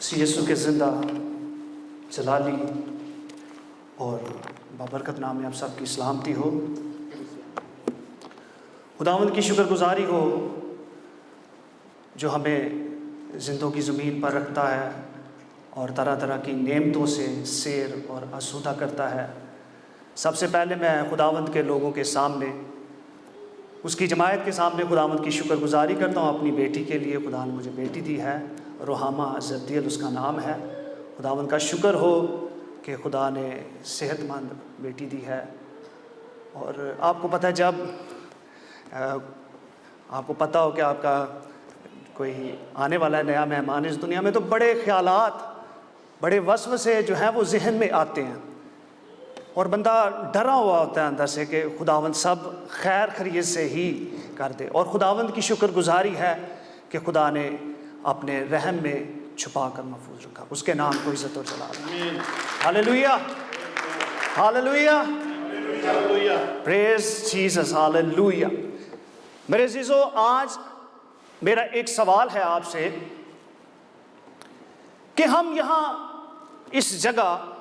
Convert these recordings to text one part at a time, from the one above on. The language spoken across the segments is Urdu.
سی یسوع کے زندہ جلالی اور بابرکت نام میں آپ سب کی سلامتی ہو۔ خداوند کی شکر گزاری ہو جو ہمیں زندوں کی زمین پر رکھتا ہے اور طرح طرح کی نعمتوں سے سیر اور آسودہ کرتا ہے۔ سب سے پہلے میں خداوند کے لوگوں کے سامنے، اس کی جماعت کے سامنے خداوند کی شکر گزاری کرتا ہوں اپنی بیٹی کے لیے۔ خدا نے مجھے بیٹی دی ہے، روحامہ زبدیل اس کا نام ہے۔ خداوند کا شکر ہو کہ خدا نے صحت مند بیٹی دی ہے۔ اور آپ کو پتہ ہے، جب آپ کو پتہ ہو کہ آپ کا کوئی آنے والا نیا مہمان اس دنیا میں، تو بڑے خیالات، بڑے وسوسے جو ہیں وہ ذہن میں آتے ہیں اور بندہ ڈرا ہوا ہوتا ہے اندر سے کہ خداوند سب خیر خیریت سے ہی کر دے۔ اور خداوند کی شکر گزاری ہے کہ خدا نے اپنے رحم میں چھپا کر محفوظ رکھا۔ اس کے نام کو عزت و جلال۔ ہاللیلویہ، ہاللیلویہ، پریز جیسس، ہاللیلویہ۔ میرے عزیزو، آج میرا ایک سوال ہے آپ سے کہ ہم یہاں اس جگہ،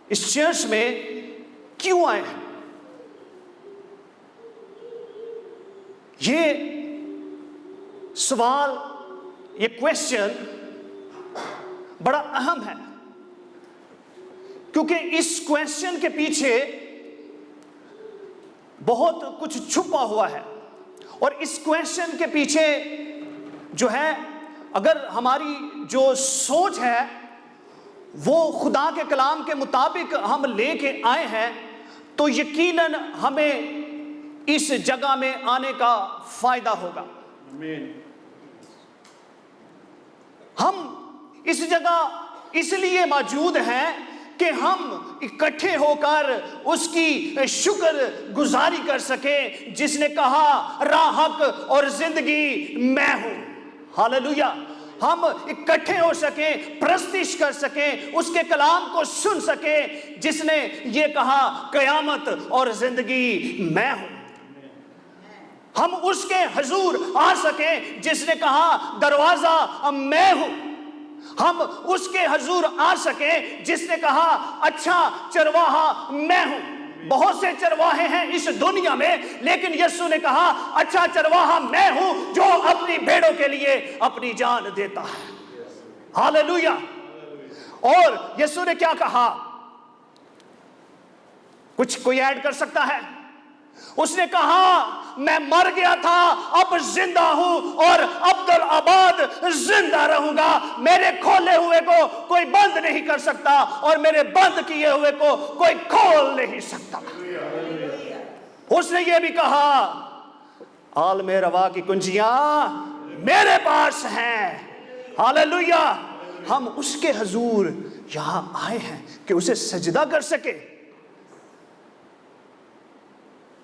اس چرچ میں کیوں آئے ہیں؟ یہ سوال، یہ کویسچن بڑا اہم ہے، کیونکہ اس کویسچن کے پیچھے بہت کچھ چھپا ہوا ہے۔ اور اس کویسچن کے پیچھے جو ہے، اگر ہماری جو سوچ ہے وہ خدا کے کلام کے مطابق ہم لے کے آئے ہیں، تو یقیناً ہمیں اس جگہ میں آنے کا فائدہ ہوگا۔ ہم اس جگہ اس لیے موجود ہیں کہ ہم اکٹھے ہو کر اس کی شکر گزاری کر سکیں، جس نے کہا راہ، حق اور زندگی میں ہوں۔ ہاللیلویہ۔ ہم اکٹھے ہو سکیں، پرستش کر سکیں، اس کے کلام کو سن سکیں، جس نے یہ کہا قیامت اور زندگی میں ہوں۔ ہم اس کے حضور آ سکیں جس نے کہا دروازہ میں ہوں۔ ہم اس کے حضور آ سکیں جس نے کہا اچھا چرواہا میں ہوں۔ بہت سے چرواہے ہیں اس دنیا میں، لیکن یسوع نے کہا اچھا چرواہا میں ہوں جو اپنی بھیڑوں کے لیے اپنی جان دیتا ہے۔ ہاللیلویہ۔ اور یسوع نے کیا کہا؟ کچھ کوئی ایڈ کر سکتا ہے؟ اس نے کہا میں مر گیا تھا، اب زندہ ہوں اور ابدالآباد زندہ رہوں گا۔ میرے کھولے ہوئے کو کوئی بند نہیں کر سکتا اور میرے بند کیے ہوئے کو کوئی کھول نہیں سکتا۔ اس نے یہ بھی کہا عالم روا کی کنجیاں میرے پاس ہیں۔ ہاللیلویہ۔ ہم اس کے حضور یہاں آئے ہیں کہ اسے سجدہ کر سکے۔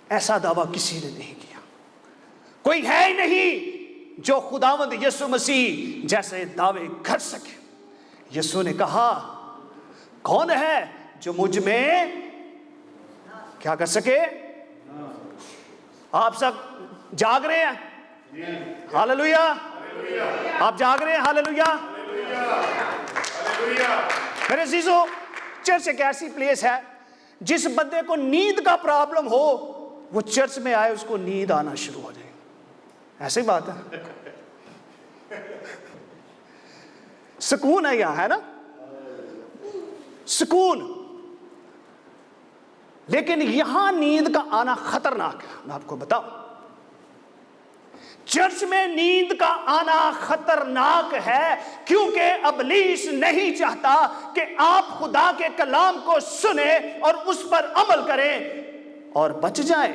ایسا دعویٰ کسی نے نہیں کیا، کوئی ہے ہی نہیں جو خداوند یسوع مسیح جیسے دعوے کر سکے۔ یسوع نے کہا کون ہے جو مجھ میں کیا کر سکے؟ آپ سب جاگ رہے ہیں؟ ہاللیلویہ۔ آپ جاگ رہے ہیں؟ ہاللیلویہ۔ میرے عزیزو، چرچ ایک ایسی پلیس ہے جس بندے کو نیند کا پرابلم ہو، وہ چرچ میں آئے اس کو نیند آنا شروع ہو جائے۔ ایسی بات ہے، سکون ہے یہاں، ہے نا، سکون۔ لیکن یہاں نیند کا آنا خطرناک ہے۔ میں آپ کو بتاؤں، چرچ میں نیند کا آنا خطرناک ہے، کیونکہ ابلیس نہیں چاہتا کہ آپ خدا کے کلام کو سنیں اور اس پر عمل کریں اور بچ جائیں۔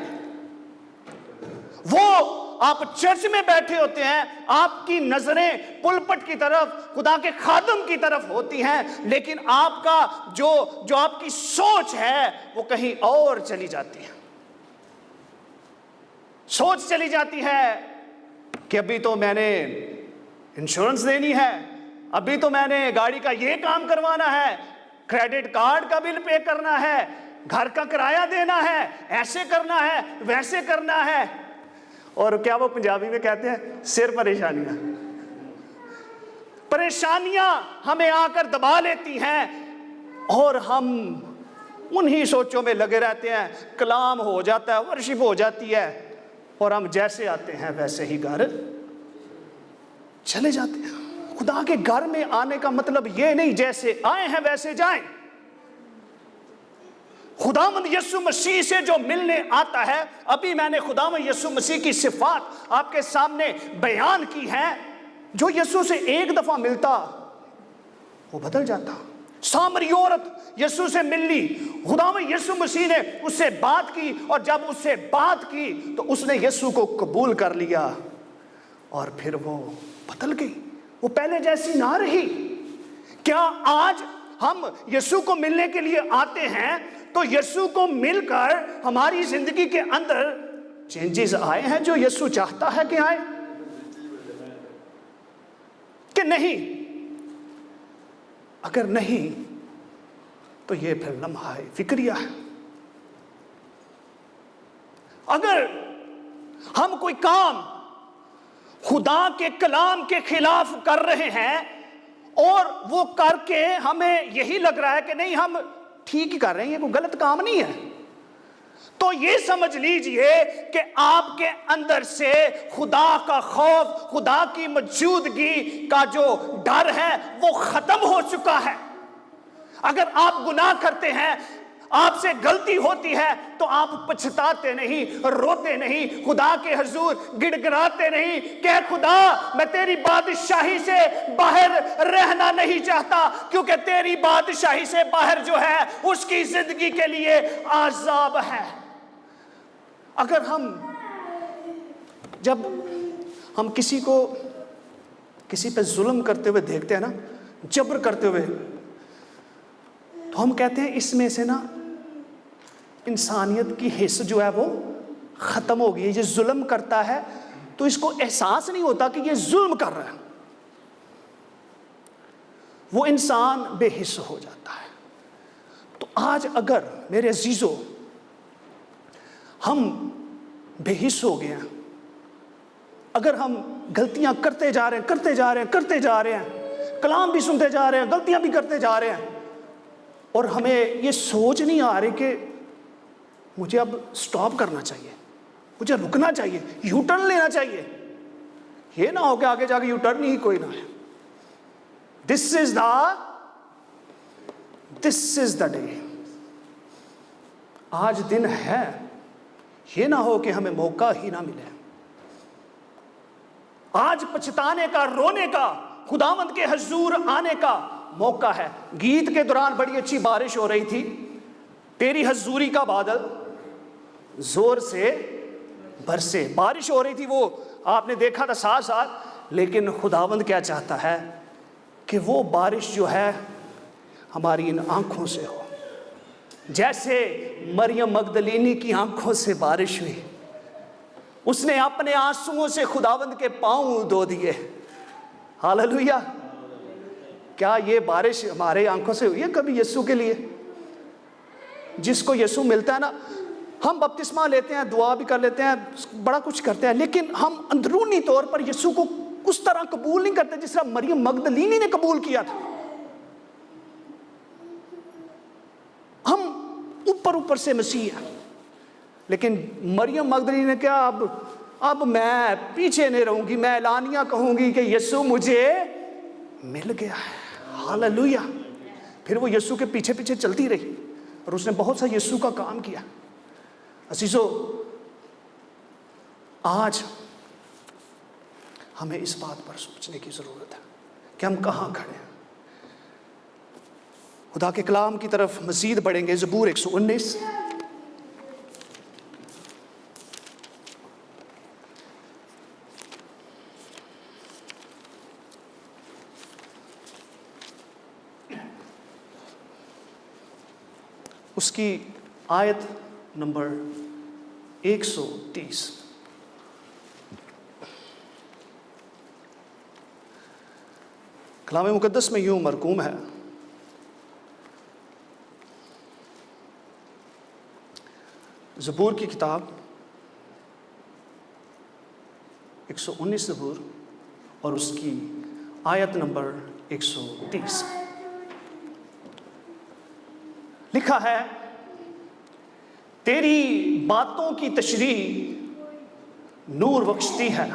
وہ آپ چرچ میں بیٹھے ہوتے ہیں، آپ کی نظریں پلپٹ کی طرف، خدا کے خادم کی طرف ہوتی ہیں، لیکن آپ کا جو آپ کی سوچ ہے وہ کہیں اور چلی جاتی ہے۔ سوچ چلی جاتی ہے کہ ابھی تو میں نے انشورنس دینی ہے، ابھی تو میں نے گاڑی کا یہ کام کروانا ہے، کریڈٹ کارڈ کا بل پے کرنا ہے، گھر کا کرایہ دینا ہے، ایسے کرنا ہے، ویسے کرنا ہے۔ اور کیا وہ پنجابی میں کہتے ہیں سر پریشانیاں۔ پریشانیاں ہمیں آ کر دبا لیتی ہیں اور ہم انہی سوچوں میں لگے رہتے ہیں. کلام ہو جاتا ہے, ورشپ ہو جاتی ہے, اور ہم جیسے آتے ہیں ویسے ہی گھر چلے جاتے ہیں. خدا کے گھر میں آنے کا مطلب یہ نہیں جیسے آئے ہیں ویسے جائیں. خداوند یسوع مسیح سے جو ملنے آتا ہے, ابھی میں نے خداوند یسوع مسیح کی صفات آپ کے سامنے بیان کی ہیں. جو یسوع سے ایک دفعہ ملتا وہ بدل جاتا. سامری عورت یسوع سے مل لی, خداوند یسوع مسیح نے اس سے بات کی, اور جب اس سے بات کی تو اس نے یسوع کو قبول کر لیا, اور پھر وہ بدل گئی, وہ پہلے جیسی نہ رہی. کیا آج ہم یسوع کو ملنے کے لیے آتے ہیں تو یسوع کو مل کر ہماری زندگی کے اندر چینجز آئے ہیں جو یسوع چاہتا ہے کہ آئے کہ نہیں؟ اگر نہیں تو یہ پھر لمحہ فکریہ ہے. اگر ہم کوئی کام خدا کے کلام کے خلاف کر رہے ہیں اور وہ کر کے ہمیں یہی لگ رہا ہے کہ نہیں ہم ٹھیک ہی کر رہے ہیں, یہ کوئی غلط کام نہیں ہے, تو یہ سمجھ لیجئے کہ آپ کے اندر سے خدا کا خوف, خدا کی موجودگی کا جو ڈر ہے وہ ختم ہو چکا ہے. اگر آپ گناہ کرتے ہیں, آپ سے غلطی ہوتی ہے, تو آپ پچھتاتے نہیں, روتے نہیں, خدا کے حضور گڑ گڑاتے نہیں کہ خدا میں تیری بادشاہی سے باہر رہنا نہیں چاہتا, کیونکہ تیری بادشاہی سے باہر جو ہے اس کی زندگی کے لیے عذاب ہے. اگر جب ہم کسی پہ ظلم کرتے ہوئے دیکھتے ہیں نا, جبر کرتے ہوئے, تو ہم کہتے ہیں اس میں سے نا انسانیت کی حص جو ہے وہ ختم ہو گئی ہے. یہ ظلم کرتا ہے تو اس کو احساس نہیں ہوتا کہ یہ ظلم کر رہا ہے, وہ انسان بے حس ہو جاتا ہے. تو آج اگر میرے عزیزو ہم بے حس ہو گئے ہیں, اگر ہم غلطیاں کرتے جا رہے ہیں, کلام بھی سنتے جا رہے ہیں, غلطیاں بھی کرتے جا رہے ہیں, اور ہمیں یہ سوچ نہیں آ رہی کہ مجھے اب سٹاپ کرنا چاہیے, مجھے رکنا چاہیے, یو ٹرن لینا چاہیے, یہ نہ ہو کہ آگے جا کے یو ٹرن ہی کوئی نہ ہے. دس از دا ڈے. آج دن ہے, یہ نہ ہو کہ ہمیں موقع ہی نہ ملے. آج پچھتانے کا, رونے کا, خداوند کے حضور آنے کا موقع ہے. گیت کے دوران بڑی اچھی بارش ہو رہی تھی, تیری حضوری کا بادل زور سے برسے, بارش ہو رہی تھی, وہ آپ نے دیکھا تھا ساتھ ساتھ. لیکن خداوند کیا چاہتا ہے کہ وہ بارش جو ہے ہماری ان آنکھوں سے ہو, جیسے مریم مگدلینی کی آنکھوں سے بارش ہوئی. اس نے اپنے آنسوؤں سے خداوند کے پاؤں دھو دیے. ہاللویا. کیا یہ بارش ہمارے آنکھوں سے ہوئی ہے کبھی یسوع کے لیے؟ جس کو یسوع ملتا ہے نا, ہم بپتسمہ لیتے ہیں, دعا بھی کر لیتے ہیں, بڑا کچھ کرتے ہیں, لیکن ہم اندرونی طور پر یسوع کو اس طرح قبول نہیں کرتے جس طرح مریم مگدلینی نے قبول کیا تھا. ہم اوپر سے مسیح ہیں, لیکن مریم مگدلینی نے کیا, اب میں پیچھے نہیں رہوں گی, میں اعلانیہ کہوں گی کہ یسوع مجھے مل گیا ہے. ہاللویا. پھر وہ یسوع کے پیچھے پیچھے چلتی رہی, اور اس نے بہت سا یسوع کا کام کیا. عزیزو, آج ہمیں اس بات پر سوچنے کی ضرورت ہے کہ ہم کہاں کھڑے ہیں. خدا کے کلام کی طرف مزید بڑھیں گے. زبور 119, اس کی آیت نمبر 130. کلام مقدس میں یوں مرقوم ہے, زبور کی کتاب 119 زبور اور اس کی آیت نمبر 130 لکھا ہے، تیری باتوں کی تشریح نور بخشتی ہے،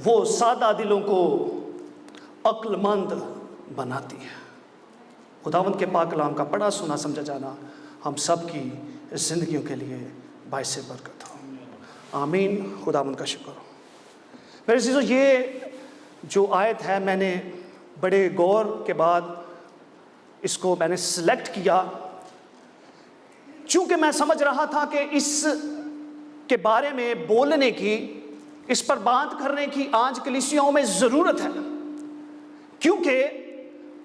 وہ سادہ دلوں کو عقل مند بناتی ہے۔ خداوند کے پاک کلام کا پڑھا سنا سمجھا جانا ہم سب کی زندگیوں کے لیے باعث برکت ہو، آمین۔ خداوند کا شکر ہو۔ میرے عزیزو، یہ جو آیت ہے میں نے بڑے غور کے بعد اس کو میں نے سلیکٹ کیا، چونکہ میں سمجھ رہا تھا کہ اس کے بارے میں بولنے کی، اس پر بات کرنے کی آج کلیسیاؤں میں ضرورت ہے، کیونکہ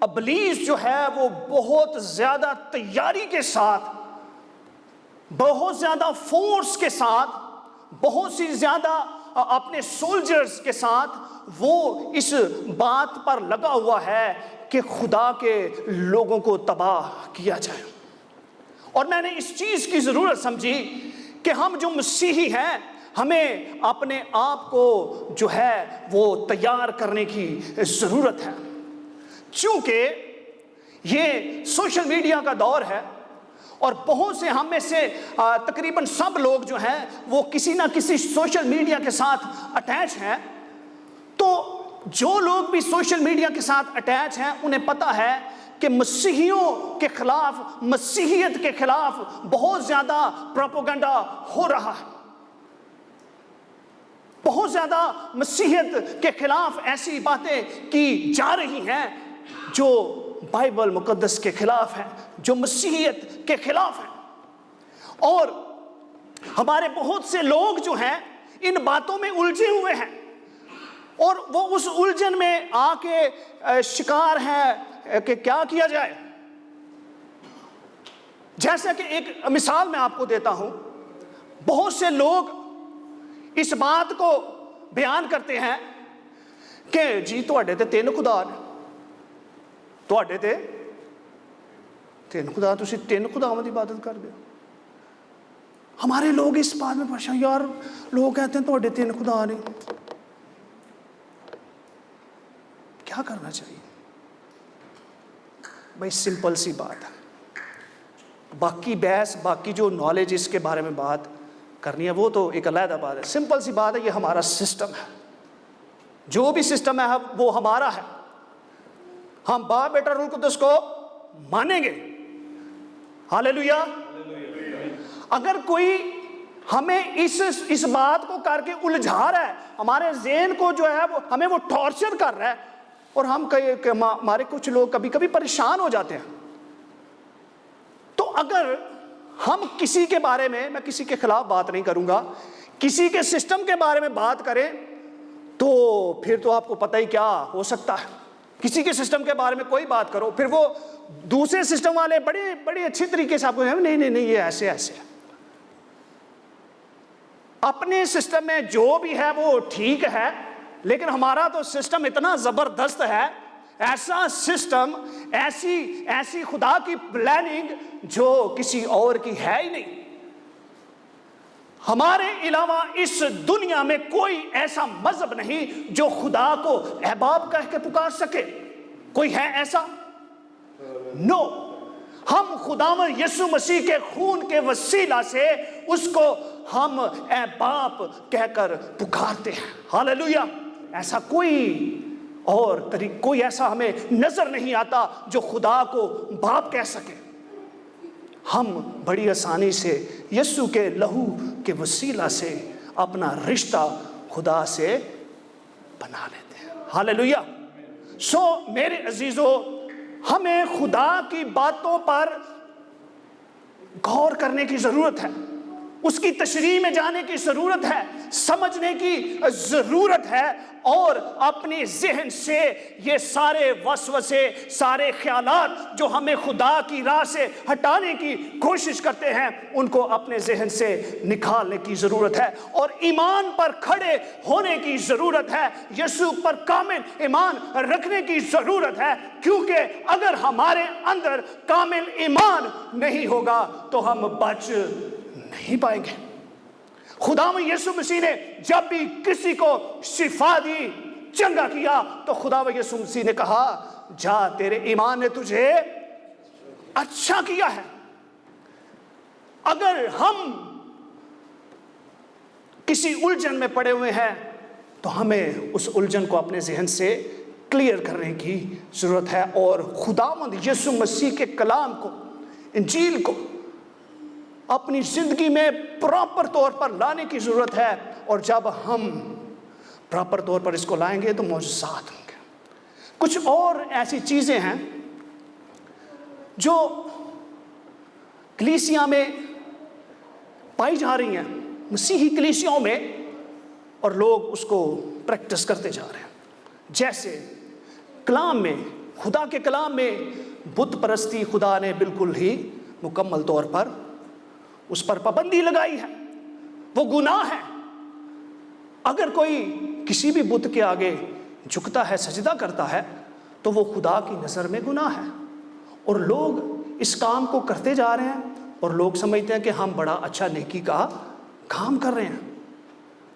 ابلیس جو ہے وہ بہت زیادہ تیاری کے ساتھ، بہت زیادہ فورس کے ساتھ، بہت سی زیادہ اپنے سولجرز کے ساتھ وہ اس بات پر لگا ہوا ہے کہ خدا کے لوگوں کو تباہ کیا جائے۔ اور میں نے اس چیز کی ضرورت سمجھی کہ ہم جو مسیحی ہیں ہمیں اپنے آپ کو جو ہے وہ تیار کرنے کی ضرورت ہے، چونکہ یہ سوشل میڈیا کا دور ہے اور بہت سے ہم میں سے تقریباً سب لوگ جو ہیں وہ کسی نہ کسی سوشل میڈیا کے ساتھ اٹیچ ہیں۔ تو جو لوگ بھی سوشل میڈیا کے ساتھ اٹیچ ہیں انہیں پتہ ہے کہ مسیحیوں کے خلاف، مسیحیت کے خلاف بہت زیادہ پروپیگنڈا ہو رہا ہے، بہت زیادہ مسیحیت کے خلاف ایسی باتیں کی جا رہی ہیں جو بائبل مقدس کے خلاف ہیں، جو مسیحیت کے خلاف ہیں، اور ہمارے بہت سے لوگ جو ہیں ان باتوں میں الجھے ہوئے ہیں اور وہ اس الجھن میں آ کے شکار ہیں کہ کیا کیا جائے۔ جیسا کہ ایک مثال میں آپ کو دیتا ہوں، بہت سے لوگ اس بات کو بیان کرتے ہیں کہ جی تواڈے تے تین خدا نے، تواڈے تے تین خدا، تسی تین خداواں دی عبادت کر دے۔ ہمارے لوگ اس بات میں پریشان، یار لوگ کہتے ہیں تواڈے تین خدا نے، کیا کرنا چاہیے؟ بھائی سمپل سی بات ہے، باقی بحث، باقی جو نالج اس کے بارے میں بات کرنی ہے وہ تو ایک علیحدہ بات ہے۔ سمپل سی بات ہے، یہ ہمارا سسٹم ہے، جو بھی سسٹم ہے وہ ہمارا ہے، ہم باپ بیٹا روح القدس کو مانیں گے۔ ہاللیلویا۔ اگر کوئی ہمیں اس بات کو کر کے الجھا رہا ہے، ہمارے ذہن کو جو ہے وہ ہمیں وہ ٹارچر کر رہا ہے، اور ہمارے کچھ لوگ کبھی کبھی پریشان ہو جاتے ہیں، تو اگر ہم کسی کے بارے میں کسی کے خلاف بات نہیں کروں گا، کسی کے سسٹم کے بارے میں بات کریں تو پھر تو آپ کو پتہ ہی کیا ہو سکتا ہے۔ کسی کے سسٹم کے بارے میں کوئی بات کرو، پھر وہ دوسرے سسٹم والے بڑے اچھی طریقے سے آپ کو نہیں یہ ایسے ہے۔ اپنے سسٹم میں جو بھی ہے وہ ٹھیک ہے، لیکن ہمارا تو سسٹم اتنا زبردست ہے، ایسا سسٹم، ایسی خدا کی پلاننگ جو کسی اور کی ہے ہی نہیں۔ ہمارے علاوہ اس دنیا میں کوئی ایسا مذہب نہیں جو خدا کو احباب کہہ کے پکار سکے۔ کوئی ہے ایسا؟ نو۔ ہم خداوند یسوع مسیح کے خون کے وسیلہ سے اس کو ہم اے باپ کہہ کر پکارتے ہیں۔ ہاللیلویا۔ ایسا کوئی ایسا ہمیں نظر نہیں آتا جو خدا کو باپ کہہ سکے۔ ہم بڑی آسانی سے یسوع کے لہو کے وسیلہ سے اپنا رشتہ خدا سے بنا لیتے ہیں۔ ہاللیلویا۔ سو میرے عزیزو، ہمیں خدا کی باتوں پر غور کرنے کی ضرورت ہے، اس کی تشریح میں جانے کی ضرورت ہے، سمجھنے کی ضرورت ہے، اور اپنے ذہن سے یہ سارے وسوسے، سارے خیالات جو ہمیں خدا کی راہ سے ہٹانے کی کوشش کرتے ہیں ان کو اپنے ذہن سے نکالنے کی ضرورت ہے، اور ایمان پر کھڑے ہونے کی ضرورت ہے، یسوع پر کامل ایمان رکھنے کی ضرورت ہے، کیونکہ اگر ہمارے اندر کامل ایمان نہیں ہوگا تو ہم بچ نہیں پائیں گے۔ خداوند یسوع مسیح نے جب بھی کسی کو شفا دی چنگا کیا تو خدا و یسوع مسیح نے کہا جا تیرے ایمان نے تجھے اچھا کیا ہے۔ اگر ہم کسی الجھن میں پڑے ہوئے ہیں تو ہمیں اس الجھن کو اپنے ذہن سے کلیئر کرنے کی ضرورت ہے، اور خداوند یسوع مسیح کے کلام کو، انجیل کو اپنی زندگی میں پراپر طور پر لانے کی ضرورت ہے۔ اور جب ہم پراپر طور پر اس کو لائیں گے تو معجزات ہوں گے۔ کچھ اور ایسی چیزیں ہیں جو کلیسیا میں پائی جا رہی ہیں، مسیحی کلیسیوں میں، اور لوگ اس کو پریکٹس کرتے جا رہے ہیں۔ جیسے کلام میں، خدا کے کلام میں بت پرستی خدا نے بالکل ہی مکمل طور پر اس پر پابندی لگائی ہے، وہ گناہ ہے۔ اگر کوئی کسی بھی بت کے آگے جھکتا ہے، سجدہ کرتا ہے، تو وہ خدا کی نظر میں گناہ ہے، اور لوگ اس کام کو کرتے جا رہے ہیں، اور لوگ سمجھتے ہیں کہ ہم بڑا اچھا نیکی کا کام کر رہے ہیں۔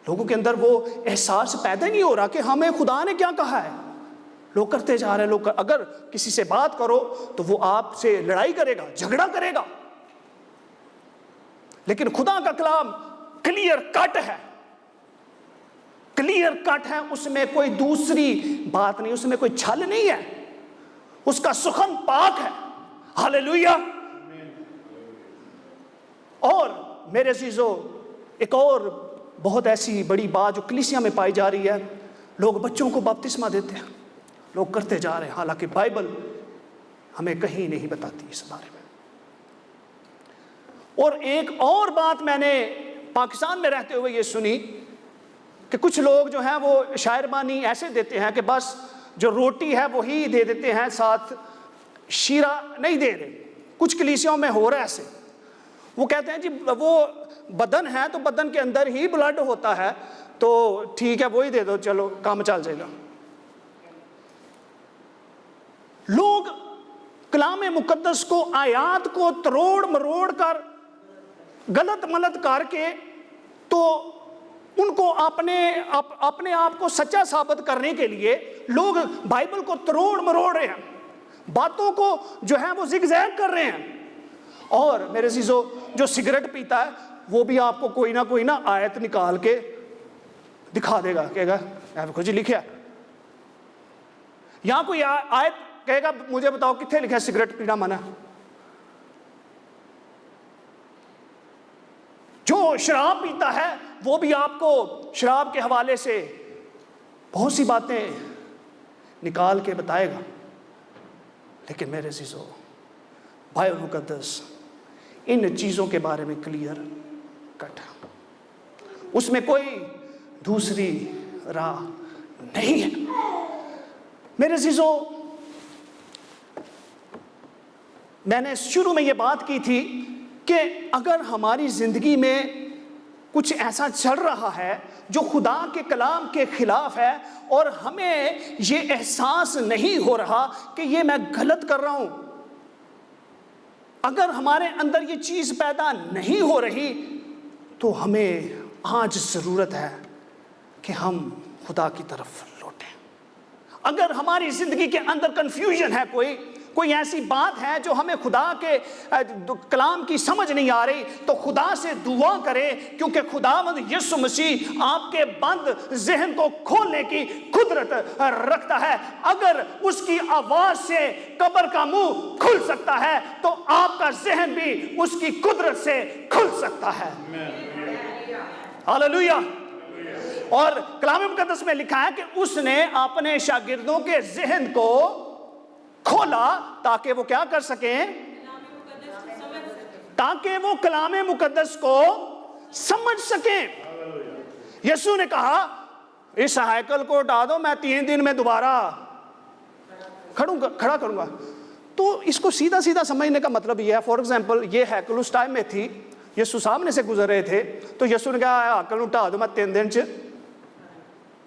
لوگوں کے اندر وہ احساس پیدا نہیں ہو رہا کہ ہمیں خدا نے کیا کہا ہے، لوگ کرتے جا رہے ہیں۔ لوگ اگر کسی سے بات کرو تو وہ آپ سے لڑائی کرے گا، جھگڑا کرے گا، لیکن خدا کا کلام کلیئر کٹ ہے، کلیئر کٹ ہے، اس میں کوئی دوسری بات نہیں، اس میں کوئی چھل نہیں ہے، اس کا سخن پاک ہے۔ ہاللیلویہ۔ اور میرے عزیزو، ایک اور بہت ایسی بڑی بات جو کلیسیا میں پائی جا رہی ہے، لوگ بچوں کو بپتسمہ دیتے ہیں، لوگ کرتے جا رہے ہیں، حالانکہ بائبل ہمیں کہیں نہیں بتاتی اس بارے میں۔ اور ایک اور بات میں نے پاکستان میں رہتے ہوئے یہ سنی کہ کچھ لوگ جو ہیں وہ شاعر بانی ایسے دیتے ہیں کہ بس جو روٹی ہے وہی دے دیتے ہیں، ساتھ شیرہ نہیں دے رہے۔ کچھ کلیسیوں میں ہو رہا ہے ایسے، وہ کہتے ہیں جی وہ بدن ہے تو بدن کے اندر ہی بلڈ ہوتا ہے، تو ٹھیک ہے وہی دے دو، چلو کام چل جائے گا۔ لوگ کلام مقدس کو، آیات کو تروڑ مروڑ کر، غلط ملت کر کے، تو ان کو اپنے آپ کو سچا ثابت کرنے کے لیے لوگ بائبل کو تروڑ مروڑ رہے ہیں، باتوں کو جو ہے وہ زگ زیگ کر رہے ہیں۔ اور میرے عزیزو، جو سگریٹ پیتا ہے وہ بھی آپ کو کوئی نہ آیت نکال کے دکھا دے گا، کہے گا ایسا جی لکھا ہے، یہاں کوئی آیت کہے گا مجھے بتاؤ کتنے لکھا ہے سگریٹ پینا منع۔ جو شراب پیتا ہے وہ بھی آپ کو شراب کے حوالے سے بہت سی باتیں نکال کے بتائے گا، لیکن میرے عزیزو، بائبل مقدس ان چیزوں کے بارے میں کلیئر کٹ ہے، اس میں کوئی دوسری راہ نہیں ہے۔ میرے عزیزو، میں نے شروع میں یہ بات کی تھی کہ اگر ہماری زندگی میں کچھ ایسا چل رہا ہے جو خدا کے کلام کے خلاف ہے، اور ہمیں یہ احساس نہیں ہو رہا کہ یہ میں غلط کر رہا ہوں، اگر ہمارے اندر یہ چیز پیدا نہیں ہو رہی، تو ہمیں آج ضرورت ہے کہ ہم خدا کی طرف لوٹیں۔ اگر ہماری زندگی کے اندر کنفیوژن ہے، کوئی ایسی بات ہے جو ہمیں خدا کے کلام کی سمجھ نہیں آ رہی، تو خدا سے دعا کرے، کیونکہ خداوند یسوع مسیح آپ کے بند ذہن کو کھولنے کی قدرت رکھتا ہے۔ اگر اس کی آواز سے قبر کا منہ کھل سکتا ہے تو آپ کا ذہن بھی اس کی قدرت سے کھل سکتا ہے۔ ہاللیلویہ۔ اور کلام مقدس میں لکھا ہے کہ اس نے اپنے شاگردوں کے ذہن کو کھولا تاکہ وہ کیا کر سکیں، تاکہ وہ کلام مقدس کو سمجھ سکیں۔ یسوع نے کہا اس ہیکل کو اٹھا دو، میں 3 دن میں دوبارہ کھڑا کروں گا۔ تو اس کو سیدھا سیدھا سمجھنے کا مطلب یہ ہے، فار ایگزامپل یہ ہیکل اس ٹائم میں تھی، یسوع سامنے سے گزر رہے تھے، تو یسوع نے کہا ہیکل اٹھا دو میں 3 دن چ۔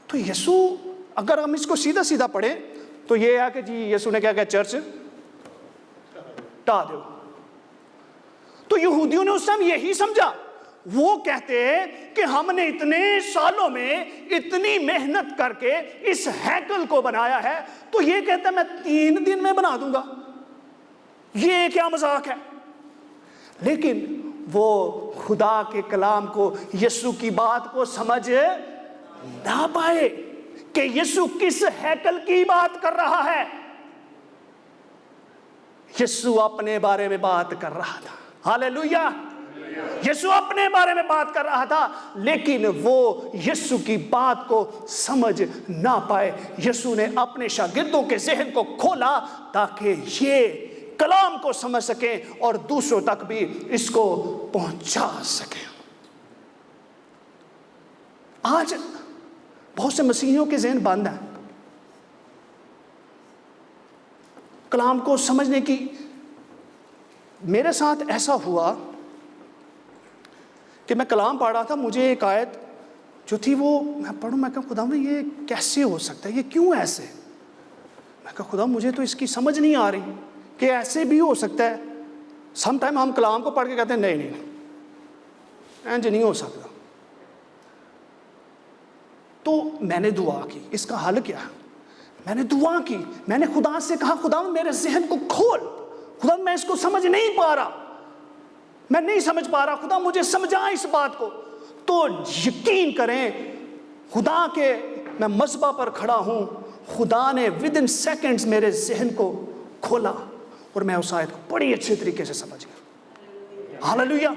تو یسوع، اگر ہم اس کو سیدھا سیدھا پڑھیں تو یہ ہے کہ جی یسوع نے کیا کہا چرچ ٹا دو۔ تو یہودیوں نے اس ٹائم یہی سمجھا، وہ کہتے کہ ہم نے اتنے سالوں میں اتنی محنت کر کے اس ہیکل کو بنایا ہے، تو یہ کہتا ہے میں 3 دن میں بنا دوں گا، یہ کیا مذاق ہے؟ لیکن وہ خدا کے کلام کو، یسوع کی بات کو سمجھ نہ پائے کہ یسوع کس ہیکل کی بات کر رہا ہے۔ یسوع اپنے بارے میں بات کر رہا تھا، ہاللیلویہ، یسوع اپنے بارے میں بات کر رہا تھا، لیکن وہ یسوع کی بات کو سمجھ نہ پائے۔ یسوع نے اپنے شاگردوں کے ذہن کو کھولا تاکہ یہ کلام کو سمجھ سکیں اور دوسروں تک بھی اس کو پہنچا سکیں۔ آج بہت سے مسیحیوں کے ذہن بند ہیں کلام کو سمجھنے کی۔ میرے ساتھ ایسا ہوا کہ میں کلام پڑھ رہا تھا، مجھے ایک آیت جو تھی وہ میں پڑھوں، میں کہا خدا یہ کیسے ہو سکتا ہے، یہ کیوں ایسے؟ میں کہا خدا مجھے تو اس کی سمجھ نہیں آ رہی کہ ایسے بھی ہو سکتا ہے۔ سم ٹائم ہم کلام کو پڑھ کے کہتے ہیں نہیں انج نہیں ہو سکتا۔ تو میں نے دعا کی، اس کا حل کیا ہے؟ میں نے دعا کی، میں نے خدا سے کہا خدا میرے ذہن کو کھول، خدا میں اس کو سمجھ نہیں پا رہا، میں نہیں سمجھ پا رہا، خدا مجھے سمجھا اس بات کو۔ تو یقین کریں خدا کے میں مذبح پر کھڑا ہوں، خدا نے ودن سیکنڈز میرے ذہن کو کھولا اور میں اس آیت کو بڑی اچھے طریقے سے سمجھ گیا۔ ہاللیلویہ،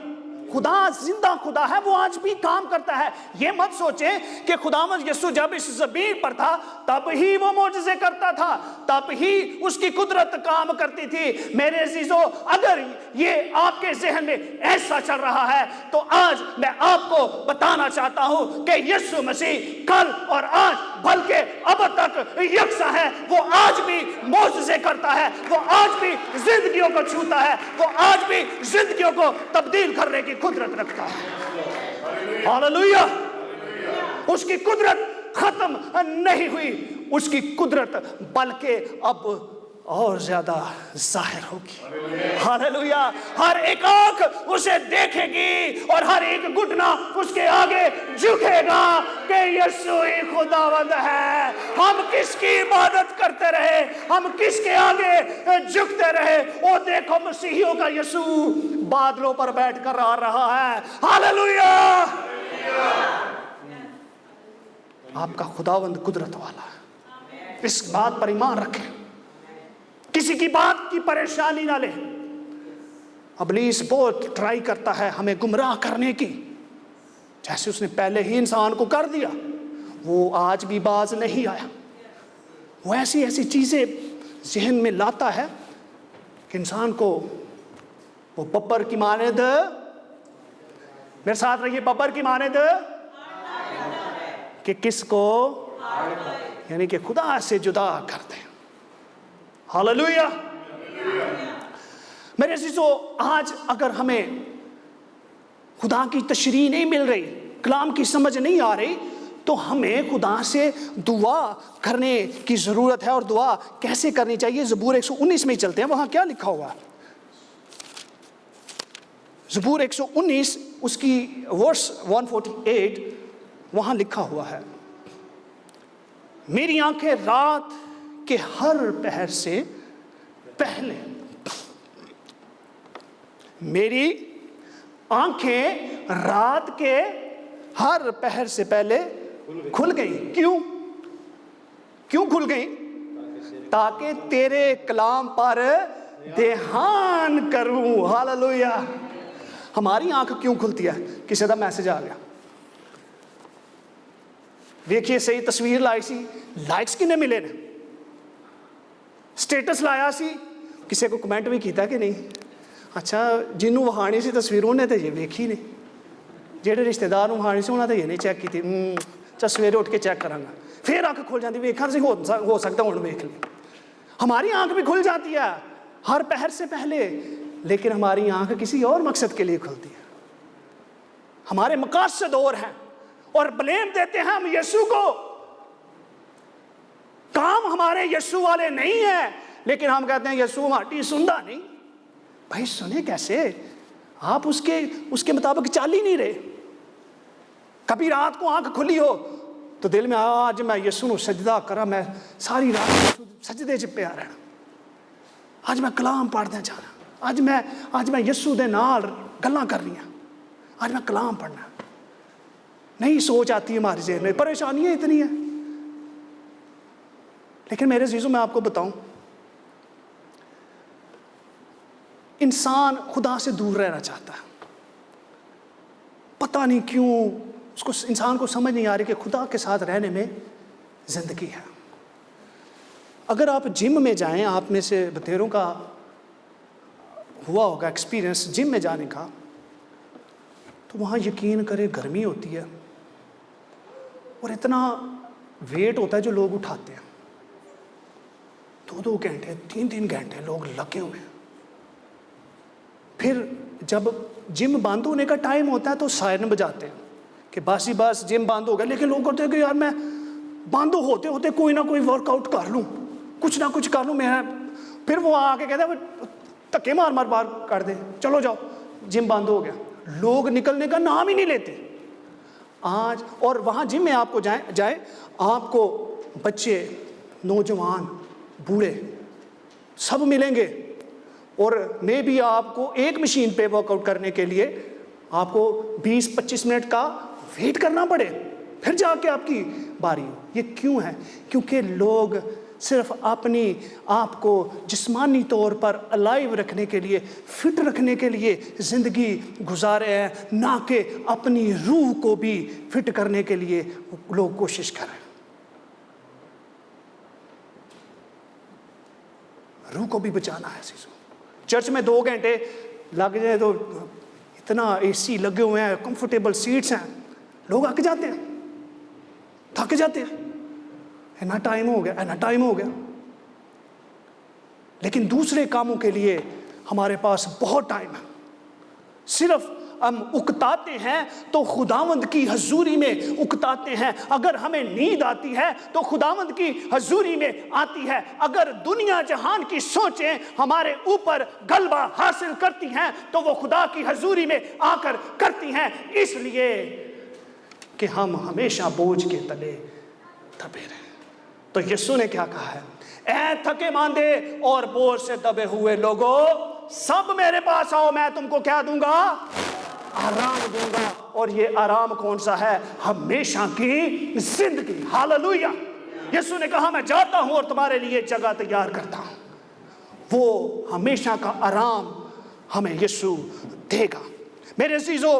خدا زندہ خدا ہے، وہ آج بھی کام کرتا ہے۔ یہ مت سوچیں کہ خداوند یسوع جب اس زمین پر تھا تب ہی وہ معجزے کرتا تھا، تب ہی اس کی قدرت کام کرتی تھی۔ میرے عزیزو، اگر یہ آپ کے ذہن میں ایسا چل رہا ہے تو آج میں آپ کو بتانا چاہتا ہوں کہ یسوع مسیح کل اور آج بلکہ اب تک یکساں ہے۔ وہ آج بھی معجزے کرتا ہے، وہ آج بھی زندگیوں کو چھوتا ہے، وہ آج بھی زندگیوں کو تبدیل کرنے کی قدرت رکھتا ہے۔ ہاللیلویہ، اس کی قدرت ختم نہیں ہوئی، اس کی قدرت بلکہ اب اور زیادہ ظاہر ہوگی۔ ہاللیلویہ، ہر ایک آنکھ اسے دیکھے گی اور ہر ایک گھٹنا اس کے آگے جھکے گا کہ یسوع ہی خداوند ہے۔ ہم کس کی عبادت کرتے رہے، ہم کس کے آگے جھکتے رہے، وہ دیکھو مسیحیوں کا یسوع بادلوں پر بیٹھ کر آ رہا ہے۔ ہاللیلویہ، آپ کا خداوند قدرت والا ہے، اس بات پر ایمان رکھیں، کسی کی بات کی پریشانی نہ لے۔ ابلیس بہت ٹرائی کرتا ہے ہمیں گمراہ کرنے کی، جیسے اس نے پہلے ہی انسان کو کر دیا، وہ آج بھی باز نہیں آیا۔ وہ ایسی ایسی چیزیں ذہن میں لاتا ہے کہ انسان کو وہ ببر کی مانند، میرے ساتھ رہیے، ببر کی مانند کہ کس کو، یعنی کہ خدا سے جدا کر دیں۔ ہاللیلویہ، میرے عزیزو، آج اگر ہمیں خدا کی تشریح نہیں مل رہی، کلام کی سمجھ نہیں آ رہی، تو ہمیں خدا سے دعا کرنے کی ضرورت ہے۔ اور دعا کیسے کرنی چاہیے؟ زبور 119 میں چلتے ہیں، وہاں کیا لکھا ہوا ہے؟ زبور 119 اس کی ورس 148 وہاں لکھا ہوا ہے، میری آنکھیں رات کہ ہر پہر سے پہلے، میری آنکھیں رات کے ہر پہر سے پہلے کھل گئیں۔ کیوں کھل گئیں؟ تاکہ تیرے کلام پر دھیان کروں۔ ہاللیلویہ، ہماری آنکھ کیوں کھلتی ہے؟ کسی دا میسج آ گیا، دیکھیے صحیح تصویر لائی سی، لائکس کنے ملے نے، سٹیٹس لایا سی، کسی کو کمنٹ بھی کیتا کہ نہیں؟ اچھا، جنوں وہانی سی تصویروں نے تو یہ ویکھی نہیں، جہے رشتہ دار وہانی سی انہوں نے یہ نہیں چیک کی تھی، چل سویرے اٹھ کے چیک کروں گا، پھر آنکھ کھل جاتی، ویکھا سی ہو سکتا ہوں ویکھ لیں۔ ہماری آنکھ بھی کھل جاتی ہے ہر پہر سے پہلے، لیکن ہماری آنکھ کسی اور مقصد کے لیے کھلتی ہے، ہمارے مقاصد اور ہیں، اور بلیم دیتے ہیں ہم یسوع کو۔ کام ہمارے یسوع والے نہیں ہیں، لیکن ہم کہتے ہیں یسوع ہماری سندا نہیں۔ بھائی سنے کیسے؟ آپ اس کے مطابق چل ہی نہیں رہے. کبھی رات کو آنکھ کھلی ہو تو دل میں آج میں یسوع نوں سجدہ کرا, میں ساری رات سجدے چ پیا رہنا, آج میں کلام پڑھنا چاہنا, آج میں یسوع دے نال گلاں کرنیاں, آج میں کلام پڑھنا. نہیں سوچ آتی ہے ہماری ذہن میں, پریشانیاں اتنی ہیں. لیکن میرے عزیزوں میں آپ کو بتاؤں, انسان خدا سے دور رہنا چاہتا ہے. پتہ نہیں کیوں انسان کو سمجھ نہیں آ رہی کہ خدا کے ساتھ رہنے میں زندگی ہے. اگر آپ جم میں جائیں, آپ میں سے بتیروں کا ہوا ہوگا ایکسپیرینس جم میں جانے کا, تو وہاں یقین کرے گرمی ہوتی ہے اور اتنا ویٹ ہوتا ہے جو لوگ اٹھاتے ہیں. 2 گھنٹے 3 گھنٹے لوگ لگے ہوئے ہیں. پھر جب جم بند ہونے کا ٹائم ہوتا ہے تو سائرن بجاتے ہیں کہ بس جم بند ہو گیا. لیکن لوگ کہتے ہیں کہ یار میں بند ہوتے ہوتے کوئی نہ کوئی ورک آؤٹ کر لوں, کچھ نہ کچھ کر لوں میں. پھر وہ آ کے کہتے ہیں دھکے مار بار کر دیں, چلو جاؤ جم بند ہو گیا. لوگ نکلنے کا نام ہی نہیں لیتے آج. اور وہاں جم میں آپ کو جائیں آپ کو بچے, نوجوان, بوڑھے سب ملیں گے, اور میں بھی آپ کو ایک مشین پہ ورک آؤٹ کرنے کے لیے آپ کو 20-25 منٹ کا ویٹ کرنا پڑے, پھر جا کے آپ کی باری ہو. یہ کیوں ہے؟ کیونکہ لوگ صرف اپنی آپ کو جسمانی طور پر الائیو رکھنے کے لیے, فٹ رکھنے کے لیے زندگی گزارے ہیں, نہ کہ اپنی روح کو بھی فٹ کرنے کے لیے لوگ کوشش کریں. روح کو بھی بچانا ہے عزیزوں. چرچ میں 2 گھنٹے لگ جائے تو اتنا اے سی لگے ہوئے ہیں, کمفرٹیبل سیٹس ہیں, لوگ اک جاتے ہیں, تھک جاتے ہیں, اینا ٹائم ہو گیا. لیکن دوسرے کاموں کے لیے ہمارے پاس بہت ٹائم ہے. صرف ہم اکتاتے ہیں تو خداوند کی حضوری میں اکتاتے ہیں. اگر ہمیں نیند آتی ہے تو خداوند کی حضوری میں آتی ہے. اگر دنیا جہان کی سوچیں ہمارے اوپر غلبہ حاصل کرتی ہیں تو وہ خدا کی حضوری میں آ کر کرتی ہیں, اس لیے کہ ہم ہمیشہ بوجھ کے تلے دبے رہیں. تو یسوع نے کیا کہا ہے؟ اے تھکے ماندے اور بوجھ سے دبے ہوئے لوگوں, سب میرے پاس آؤ, میں تم کو کیا دوں گا؟ آرام دوں گا. اور یہ آرام کون سا ہے؟ ہمیشہ کی زندگی. ہاللویا. یسوع نے کہا میں جاتا ہوں اور تمہارے لیے جگہ تیار کرتا ہوں. وہ ہمیشہ کا آرام ہمیں یسوع دے گا. میرے عزیزو,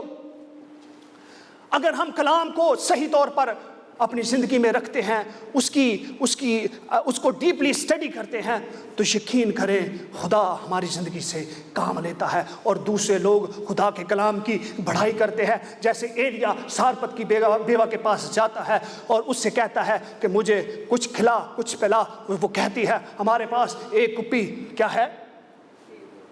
اگر ہم کلام کو صحیح طور پر اپنی زندگی میں رکھتے ہیں, اس کو ڈیپلی اسٹڈی کرتے ہیں, تو یقین کریں خدا ہماری زندگی سے کام لیتا ہے. اور دوسرے لوگ خدا کے کلام کی بڑھائی کرتے ہیں. جیسے ایلیا سارپت کی بیوہ کے پاس جاتا ہے اور اس سے کہتا ہے کہ مجھے کچھ کھلا کچھ پلا. وہ کہتی ہے ہمارے پاس ایک کپی کیا ہے,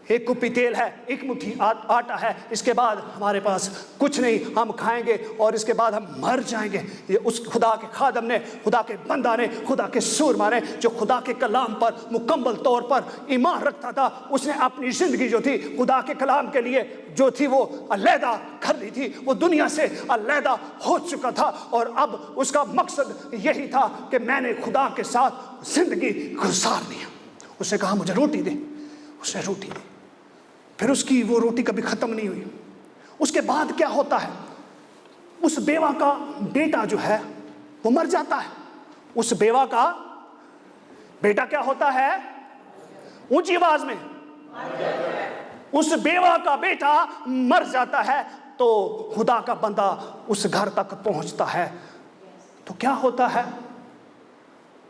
ایک کپی تیل ہے, ایک مٹھی آٹا ہے, اس کے بعد ہمارے پاس کچھ نہیں, ہم کھائیں گے اور اس کے بعد ہم مر جائیں گے. یہ اس خدا کے خادم نے, خدا کے بندہ نے, خدا کے سورما نے, جو خدا کے کلام پر مکمل طور پر ایمان رکھتا تھا, اس نے اپنی زندگی جو تھی خدا کے کلام کے لیے جو تھی وہ علیحدہ کر لی تھی. وہ دنیا سے علیحدہ ہو چکا تھا اور اب اس کا مقصد یہی تھا کہ میں نے خدا کے ساتھ زندگی گزارنی ہے. اس نے کہا مجھے روٹی دے. اس نے روٹی دی. پھر اس کی وہ روٹی کبھی ختم نہیں ہوئی. اس کے بعد کیا ہوتا ہے؟ اس بیوہ کا بیٹا جو ہے وہ مر جاتا ہے. اس بیوہ کا بیٹا کیا ہوتا ہے؟ اونچی آواز میں, اس بیوہ کا بیٹا مر جاتا ہے. تو خدا کا بندہ اس گھر تک پہنچتا ہے. تو کیا ہوتا ہے؟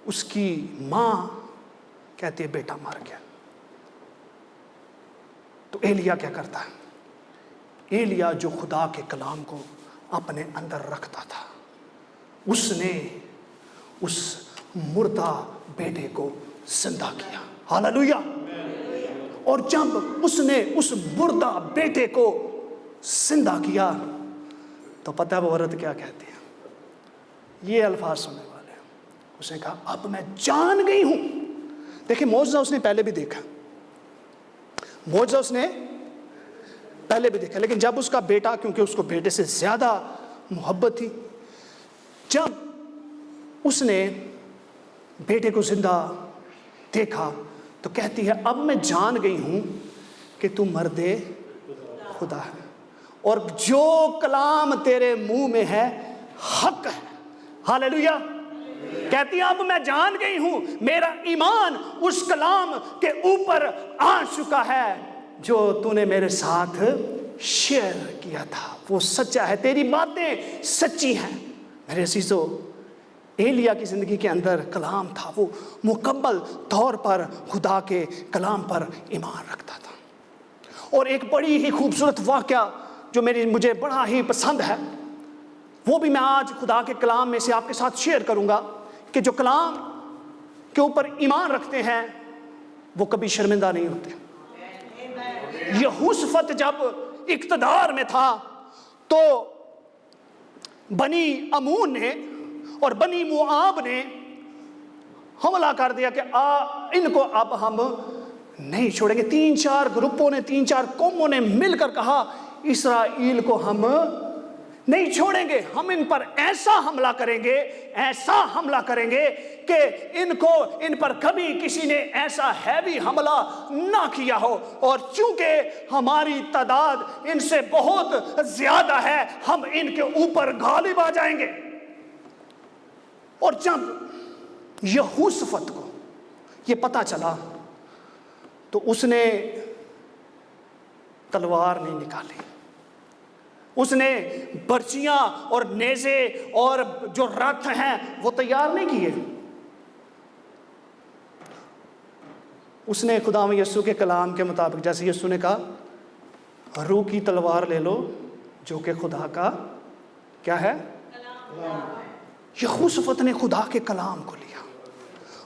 اس کی ماں کہتی ہے بیٹا مر گیا. تو ایلیا کیا کرتا ہے؟ ایلیا جو خدا کے کلام کو اپنے اندر رکھتا تھا, اس نے اس مردہ بیٹے کو زندہ کیا. ہاللویا. اور جب اس نے اس مردہ بیٹے کو زندہ کیا تو پتہ ہے وہ عورت کیا کہتی ہے؟ یہ الفاظ سننے والے ہیں. اس نے کہا اب میں جان گئی ہوں. دیکھیں معجزہ اس نے پہلے بھی دیکھا, معجزہ اس نے پہلے بھی دیکھا، لیکن جب اس کا بیٹا، کیونکہ اس کو بیٹے سے زیادہ محبت تھی، جب اس نے بیٹے کو زندہ دیکھا تو کہتی ہے اب میں جان گئی ہوں کہ تو مرد خدا ہے، اور جو کلام تیرے منہ میں ہے حق ہے۔ ہاللیلویا۔ کہتی ہے اب میں جان گئی ہوں، میرا ایمان اس کلام کے اوپر آ چکا ہے جو تو نے میرے ساتھ شیئر کیا تھا، وہ سچا ہے، تیری باتیں سچی ہیں۔ میرے عزیزو، ایلیا کی زندگی کے اندر کلام تھا، وہ مکمل طور پر خدا کے کلام پر ایمان رکھتا تھا۔ اور ایک بڑی ہی خوبصورت واقعہ جو مجھے بڑا ہی پسند ہے، وہ بھی میں آج خدا کے کلام میں سے آپ کے ساتھ شیئر کروں گا، کہ جو کلام کے اوپر ایمان رکھتے ہیں وہ کبھی شرمندہ نہیں ہوتے۔ یہوشافط جب اقتدار میں تھا تو بنی امون نے اور بنی موآب نے حملہ کر دیا کہ ان کو اب ہم نہیں چھوڑیں گے۔ 3-4 گروپوں نے، 3-4 قوموں نے مل کر کہا اسرائیل کو ہم نہیں چھوڑیں گے، ہم ان پر ایسا حملہ کریں گے، ایسا حملہ کریں گے کہ ان پر کبھی کسی نے ایسا ہیوی حملہ نہ کیا ہو، اور چونکہ ہماری تعداد ان سے بہت زیادہ ہے ہم ان کے اوپر غالب آ جائیں گے۔ اور جب یہوشافط کو یہ پتہ چلا تو اس نے تلوار نہیں نکالی، اس نے برچیاں اور نیزے اور جو رتھ ہیں وہ تیار نہیں کیے، اس نے خدا یسوع کے کلام کے مطابق، جیسے یسوع نے کہا روح کی تلوار لے لو جو کہ خدا کا کیا ہے کلام۔ یہوشافط نے خدا کے کلام کو لیا،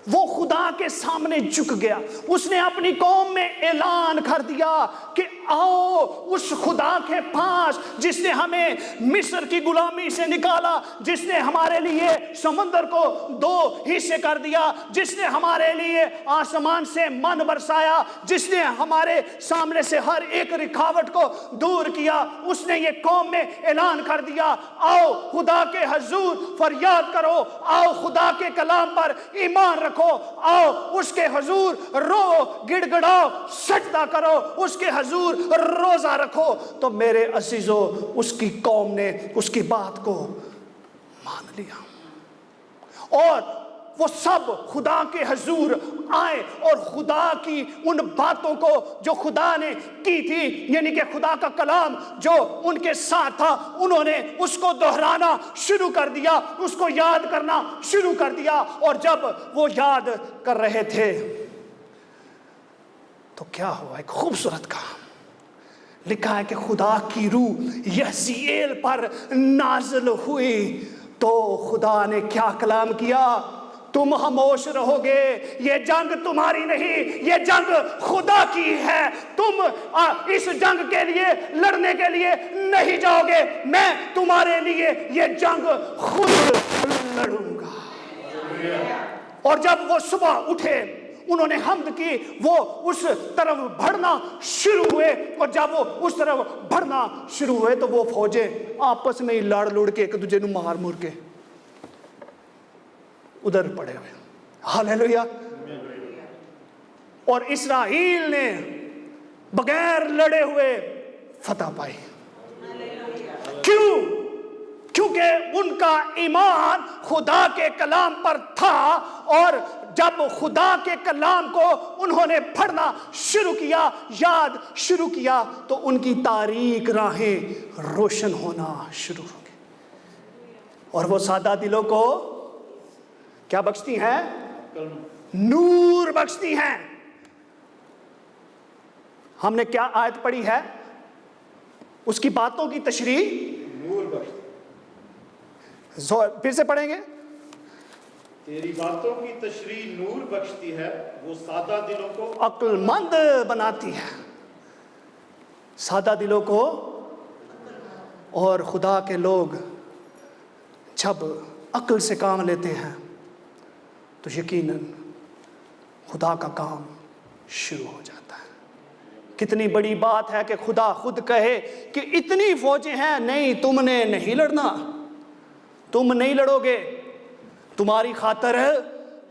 وہ خدا کے سامنے جھک گیا، اس نے اپنی قوم میں اعلان کر دیا کہ آؤ اس خدا کے پاس جس نے ہمیں مصر کی غلامی سے نکالا، جس نے ہمارے لیے سمندر کو 2 حصے کر دیا، جس نے ہمارے لیے آسمان سے من برسایا، جس نے ہمارے سامنے سے ہر ایک رکاوٹ کو دور کیا۔ اس نے یہ قوم میں اعلان کر دیا آؤ خدا کے حضور فریاد کرو، آؤ خدا کے کلام پر ایمان رکھو، آؤ اس کے حضور رو گڑ گڑاؤ، سجدہ کرو، اس کے حضور روزہ رکھو۔ تو میرے عزیزو، اس کی قوم نے اس کی بات کو مان لیا، اور وہ سب خدا کے حضور آئے اور خدا کی ان باتوں کو جو خدا نے کی تھی، یعنی کہ خدا کا کلام جو ان کے ساتھ تھا، انہوں نے اس کو دہرانا شروع کر دیا، اس کو یاد کرنا شروع کر دیا۔ اور جب وہ یاد کر رہے تھے تو کیا ہوا؟ ایک خوبصورت کام لکھا ہے کہ خدا کی روح یحزیل پر نازل ہوئی، تو خدا نے کیا کلام کیا؟ تم خاموش رہو گے، یہ جنگ تمہاری نہیں، یہ جنگ خدا کی ہے، تم اس جنگ کے لیے لڑنے کے لیے نہیں جاؤ گے، میں تمہارے لیے یہ جنگ خود لڑوں گا۔ اور جب وہ صبح اٹھے، انہوں نے حمد کی، وہ اس طرف بڑھنا شروع ہوئے، اور جب وہ اس طرف بڑھنا شروع ہوئے تو وہ فوجیں آپس میں ہی لڑ لڑ کے ایک دوسرے کو مار مور کے ادھر پڑے ہوئے۔ ہاللیلویا۔ اور اسرائیل نے بغیر لڑے ہوئے فتح پائی۔ کیوں؟ کیونکہ ان کا ایمان خدا کے کلام پر تھا، اور جب خدا کے کلام کو انہوں نے پڑھنا شروع کیا، یاد شروع کیا، تو ان کی تاریک راہیں روشن ہونا شروع ہو گئی، اور وہ سادہ دلوں کو کیا بخشتی ہیں؟ نور بخشتی ہیں۔ ہم نے کیا آیت پڑھی ہے؟ اس کی باتوں کی تشریح نور بخشتی، پھر سے پڑھیں گے۔ تیری باتوں کی تشریح نور بخشتی ہے، وہ سادہ دلوں کو عقل مند بناتی ہے، سادہ دلوں کو۔ اور خدا کے لوگ جب عقل سے کام لیتے ہیں تو یقیناً خدا کا کام شروع ہو جاتا ہے۔ کتنی بڑی بات ہے کہ خدا خود کہے کہ اتنی فوجیں ہیں، نہیں تم نے نہیں لڑنا، تم نہیں لڑو گے، تمہاری خاطر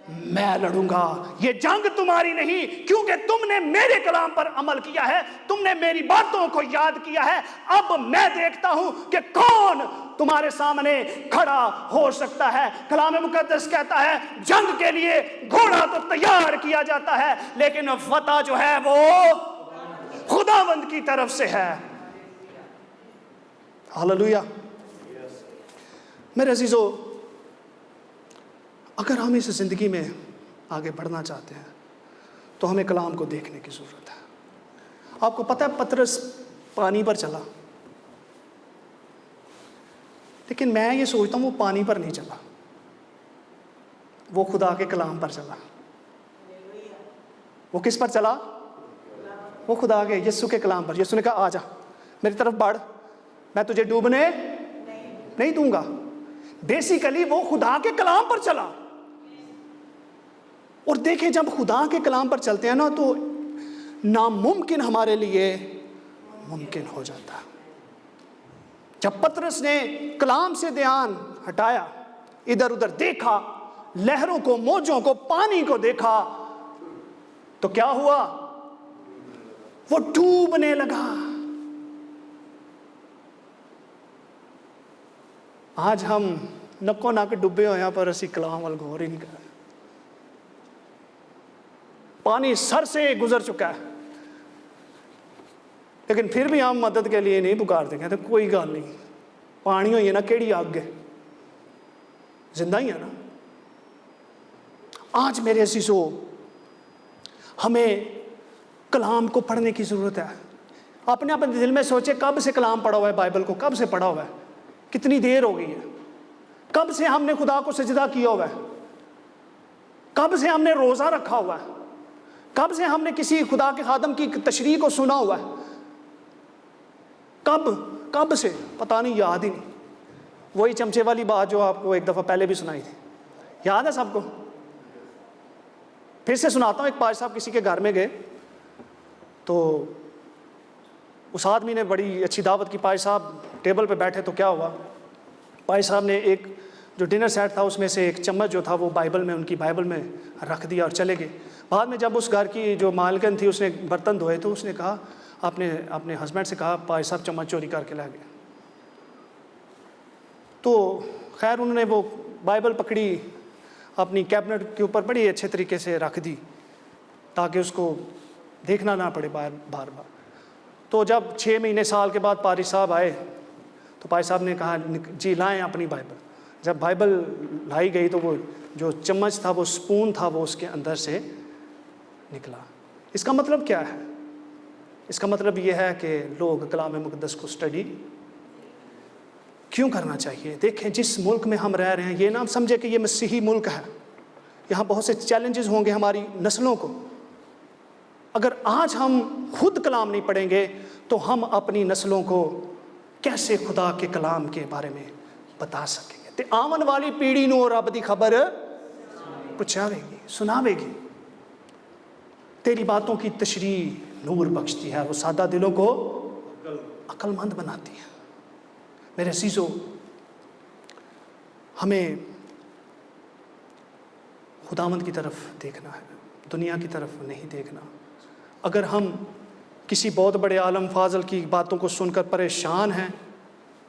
میں لڑوں گا، یہ جنگ تمہاری نہیں، کیونکہ تم نے میرے کلام پر عمل کیا ہے، تم نے میری باتوں کو یاد کیا ہے۔ اب میں دیکھتا ہوں کہ کون تمہارے سامنے کھڑا ہو سکتا ہے۔ کلام مقدس کہتا ہے جنگ کے لیے گھوڑا تو تیار کیا جاتا ہے، لیکن فتح جو ہے وہ خداوند کی طرف سے ہے۔ ہاللویا۔ میرے عزیزو، اگر ہم اس زندگی میں آگے بڑھنا چاہتے ہیں تو ہمیں کلام کو دیکھنے کی ضرورت ہے۔ آپ کو پتہ ہے پترس پانی پر چلا، لیکن میں یہ سوچتا ہوں وہ پانی پر نہیں چلا، وہ خدا کے کلام پر چلا۔ وہ کس پر چلا؟ وہ خدا کے یسوع کے کلام پر۔ یسوع نے کہا آ جا میری طرف بڑھ، میں تجھے ڈوبنے نہیں دوں گا۔ بیسیکلی وہ خدا کے کلام پر چلا۔ اور دیکھیں جب خدا کے کلام پر چلتے ہیں نا تو ناممکن ہمارے لیے ممکن ہو جاتا ہے۔ جب پترس نے کلام سے دھیان ہٹایا، ادھر ادھر دیکھا، لہروں کو، موجوں کو، پانی کو دیکھا، تو کیا ہوا؟ وہ ڈوبنے لگا۔ آج ہم نکو نک ڈبے ہوئے ہیں پر اسی کلام وال غور ہی نہیں کر رہے۔ پانی سر سے گزر چکا ہے، لیکن پھر بھی ہم مدد کے لیے نہیں پکارتے، کہتے کوئی گل نہیں، پانی ہوئی ہے نا، کیڑی آگ ہے، زندہ ہی ہے نا۔ آج میرے عزیزو ہمیں کلام کو پڑھنے کی ضرورت ہے۔ اپنے دل میں سوچے کب سے کلام پڑھا ہوا ہے، بائبل کو کب سے پڑھا ہوا ہے، کتنی دیر ہو گئی ہے، کب سے ہم نے خدا کو سجدہ کیا ہوا ہے، کب سے ہم نے روزہ رکھا ہوا ہے، کب سے ہم نے کسی خدا کے خادم کی تشریح کو سنا ہوا ہے، کب سے پتہ نہیں، یاد ہی نہیں۔ وہی چمچے والی بات جو آپ کو ایک دفعہ پہلے بھی سنائی تھی، یاد ہے سب کو؟ پھر سے سناتا ہوں۔ ایک پاج صاحب کسی کے گھر میں گئے تو اس آدمی نے بڑی اچھی دعوت کی، پاج صاحب ٹیبل پہ بیٹھے تو کیا ہوا، پاج صاحب نے ایک جو ڈنر سیٹ تھا اس میں سے ایک چمچ جو تھا وہ بائبل میں، ان کی بائبل میں رکھ دیا اور چلے گئے۔ بعد میں جب اس گھر کی جو مالکن تھی اس نے برتن دھوئے تو اس نے کہا، اپنے ہسبینڈ سے کہا پاج صاحب چمچ چوری کر کے لے گئے۔ تو خیر انہوں نے وہ بائبل پکڑی، اپنی کیبنٹ کے اوپر بڑی اچھے طریقے سے رکھ دی تاکہ اس کو دیکھنا نہ پڑے بار بار۔ تو جب 6 مہینے سال کے بعد پاری صاحب آئے تو پاری صاحب نے کہا جی لائیں اپنی بائبل۔ جب بائبل لائی گئی تو وہ جو چمچ تھا، وہ سپون تھا، وہ اس کے اندر سے نکلا۔ اس کا مطلب کیا ہے؟ اس کا مطلب یہ ہے کہ لوگ کلام مقدس کو اسٹڈی کیوں کرنا چاہیے۔ دیکھیں جس ملک میں ہم رہ رہے ہیں، یہ نہ سمجھے کہ یہ مسیحی ملک ہے، یہاں بہت سے چیلنجز ہوں گے ہماری نسلوں کو۔ اگر آج ہم خود کلام نہیں پڑھیں گے تو ہم اپنی نسلوں کو کیسے خدا کے کلام کے بارے میں بتا سکیں گے؟ تے آمن والی پیڑھی نو رب دی خبر پہنچاوے گی، سناوے گی۔ تیری باتوں کی تشریح نور بخشتی ہے، وہ سادہ دلوں کو عقل مند بناتی ہے۔ میرے عزیزو، ہمیں خداوند کی طرف دیکھنا ہے، دنیا کی طرف نہیں دیکھنا۔ اگر ہم کسی بہت بڑے عالم فاضل کی باتوں کو سن کر پریشان ہیں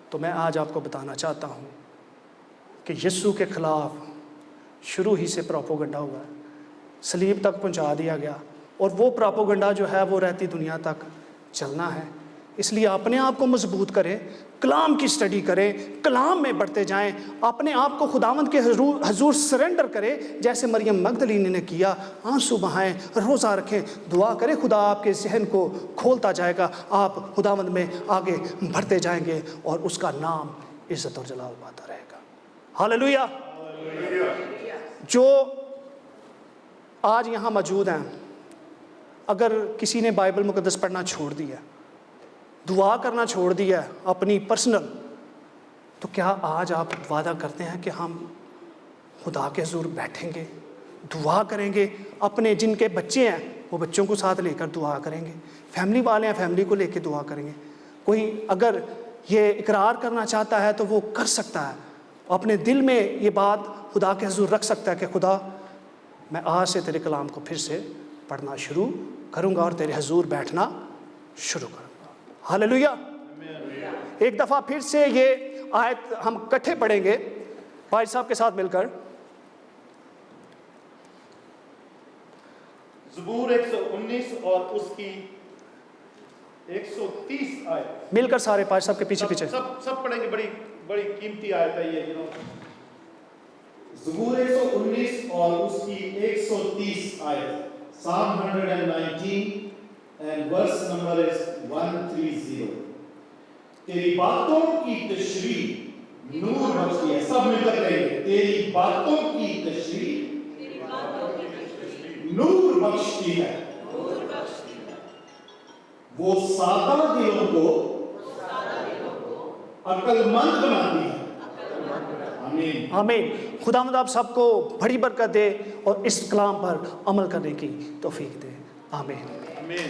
تو میں آج آپ کو بتانا چاہتا ہوں کہ یسوع کے خلاف شروع ہی سے پروپوگنڈا ہوا ہے، صلیب تک پہنچا دیا گیا، اور وہ پروپوگنڈا جو ہے وہ رہتی دنیا تک چلنا ہے۔ اس لیے اپنے آپ کو مضبوط کریں، کلام کی سٹڈی کریں، کلام میں بڑھتے جائیں، اپنے آپ کو خداوند کے حضور سرنڈر کریں جیسے مریم مگدلینی نے کیا۔ آنسو بہائیں، روزہ رکھیں، دعا کریں، خدا آپ کے ذہن کو کھولتا جائے گا، آپ خداوند میں آگے بڑھتے جائیں گے اور اس کا نام عزت اور جلال پاتا رہے گا۔ ہاللویا۔ جو آج یہاں موجود ہیں، اگر کسی نے بائبل مقدس پڑھنا چھوڑ دیا، دعا کرنا چھوڑ دیا اپنی پرسنل، تو کیا آج آپ وعدہ کرتے ہیں کہ ہم خدا کے حضور بیٹھیں گے، دعا کریں گے؟ اپنے جن کے بچے ہیں وہ بچوں کو ساتھ لے کر دعا کریں گے. فیملی والے ہیں, فیملی کو لے کے دعا کریں گے. کوئی اگر یہ اقرار کرنا چاہتا ہے تو وہ کر سکتا ہے, اپنے دل میں یہ بات خدا کے حضور رکھ سکتا ہے کہ خدا میں آج سے تیرے کلام کو پھر سے پڑھنا شروع کروں گا اور تیرے حضور بیٹھنا شروع کروں گا. ہاللویا. ایک دفعہ پھر سے یہ آیت ہم اکٹھے پڑھیں گے بھائی صاحب کے ساتھ مل کر. زبور 119 اور اس کی 130 آیت مل کر سارے پاش صاحب کے پیچھے پیچھے سب پڑھیں گے. بڑی قیمتی آیت ہے یہ. زبور 119 اور اس کی 130 آیت. Psalm 119 and verse number is 130. تیری باتوں کی تشریح نور بخشتی ہے. سب مل کر کہیں گے تیری باتوں کی تشریح نور بخشتی ہے. وہ سادہ دلوں کو عقل مند بناتی ہے. آمین آمین. خداوند آپ سب کو بڑی برکت دے اور اس کلام پر عمل کرنے کی توفیق دے. آمین. آمین.